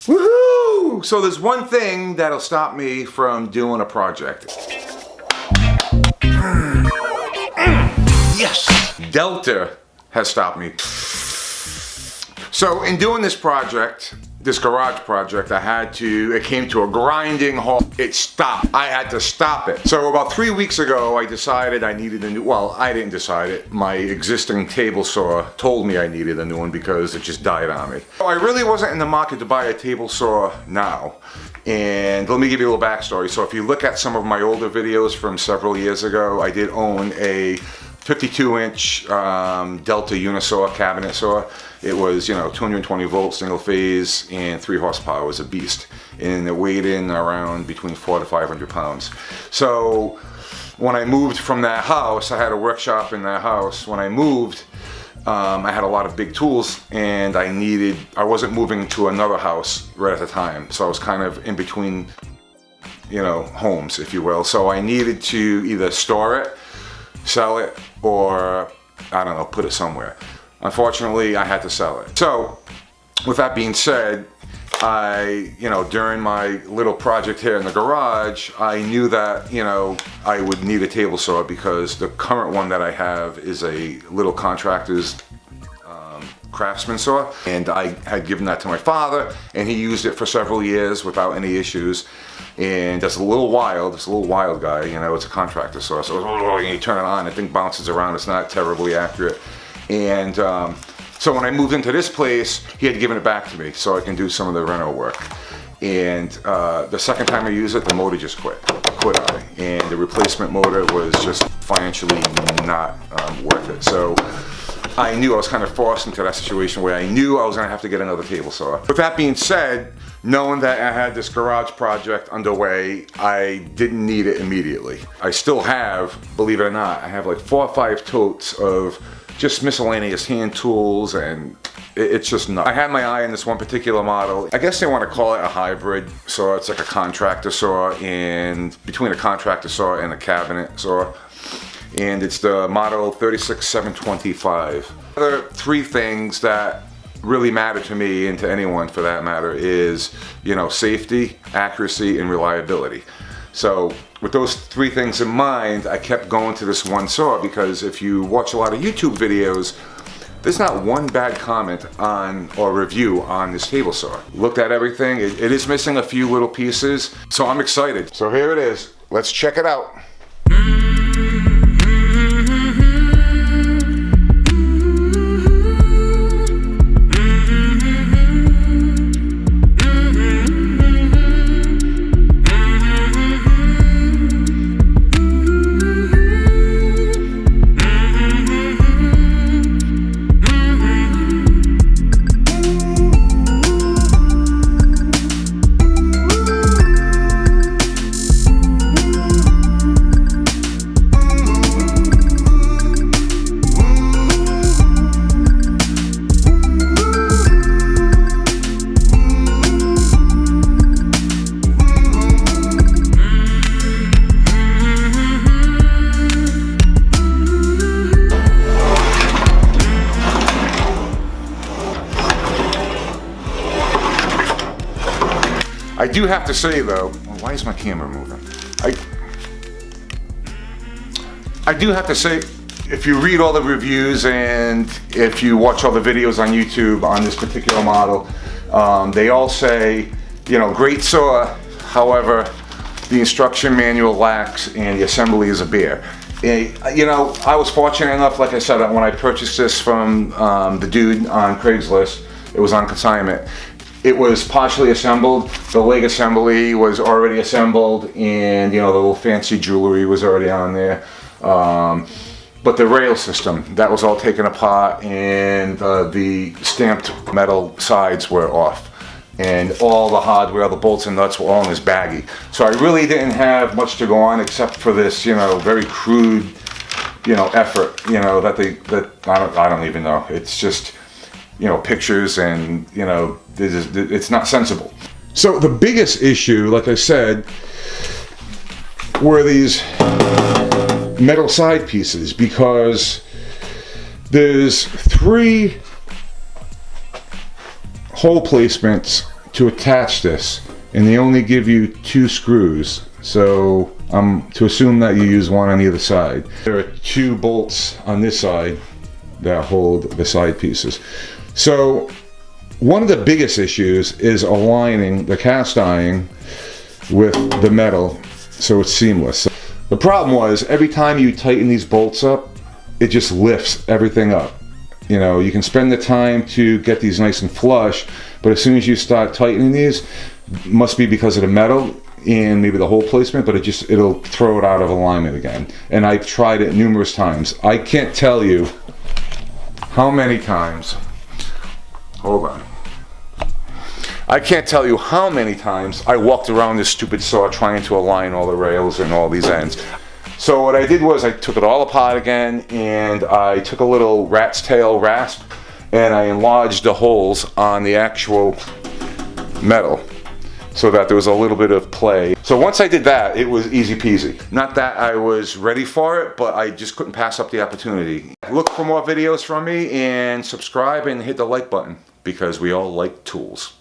Woohoo! So there's one thing that'll stop me from doing a project. Yes! Delta has stopped me. So in doing this project, this garage project, it came to a grinding halt. It stopped. I had to stop it. So about 3 weeks ago, I decided I needed a new, well, I didn't decide it. My existing table saw told me I needed a new one because it just died on me. So I really wasn't in the market to buy a table saw now. And let me give you a little backstory. So if you look at some of my older videos from several years ago, I did own a 52-inch Delta Unisaw cabinet saw. It was, 220 volts, single phase, and 3 horsepower. It was a beast. And it weighed in around between 400 to 500 pounds. So when I moved from that house, I had a workshop in that house. When I moved, I had a lot of big tools, and I wasn't moving to another house right at the time. So I was kind of in between, homes, if you will. So I needed to either store it, sell it, or, I don't know, put it somewhere. Unfortunately, I had to sell it. So, with that being said, during my little project here in the garage, I knew that, I would need a table saw because the current one that I have is a little contractor's craftsman saw, and I had given that to my father, and he used it for several years without any issues. And that's a little wild guy, it's a contractor saw, so you turn it on, the thing bounces around, it's not terribly accurate. And so when I moved into this place, he had given it back to me so I can do some of the reno work. And the second time I used it, the motor just quit on me, and the replacement motor was just financially not worth it. So I knew I was kind of forced into that situation where I knew I was going to have to get another table saw. With that being said, knowing that I had this garage project underway, I didn't need it immediately. I still have, believe it or not, I have like 4 or 5 totes of just miscellaneous hand tools, and it's just nuts. I had my eye on this one particular model. I guess they want to call it a hybrid saw. It's like a contractor saw, and between a contractor saw and a cabinet saw. And it's the model 36725. The other 3 things that really matter to me, and to anyone for that matter, is, safety, accuracy, and reliability. So with those 3 things in mind, I kept going to this one saw because if you watch a lot of YouTube videos, there's not one bad comment on or review on this table saw. Looked at everything, it is missing a few little pieces, so I'm excited. So here it is, let's check it out. I do have to say though, why is my camera moving? I do have to say, if you read all the reviews and if you watch all the videos on YouTube on this particular model, they all say, great saw, however, the instruction manual lacks and the assembly is a bear. I was fortunate enough, like I said, when I purchased this from the dude on Craigslist, it was on consignment. It was partially assembled. The leg assembly was already assembled, and the little fancy jewelry was already on there. But the rail system, that was all taken apart, and the stamped metal sides were off. And all the hardware, the bolts and nuts were all in this baggie. So I really didn't have much to go on except for this, very crude, effort, that I don't even know. It's just, pictures and, it's not sensible. So the biggest issue, like I said, were these metal side pieces, because there's 3 hole placements to attach this, and they only give you 2 screws. So I'm to assume that you use one on either side. There are 2 bolts on this side that hold the side pieces. So one of the biggest issues is aligning the cast iron with the metal so it's seamless. The problem was every time you tighten these bolts up, it just lifts everything up. You know, you can spend the time to get these nice and flush, but as soon as you start tightening these, must be because of the metal and maybe the hole placement, but it'll throw it out of alignment again. And I've tried it numerous times. I can't tell you how many times, hold on. I can't tell you how many times I walked around this stupid saw trying to align all the rails and all these ends. So what I did was I took it all apart again, and I took a little rat's tail rasp and I enlarged the holes on the actual metal so that there was a little bit of play. So once I did that, it was easy peasy. Not that I was ready for it, but I just couldn't pass up the opportunity. Look for more videos from me and subscribe and hit the like button because we all like tools.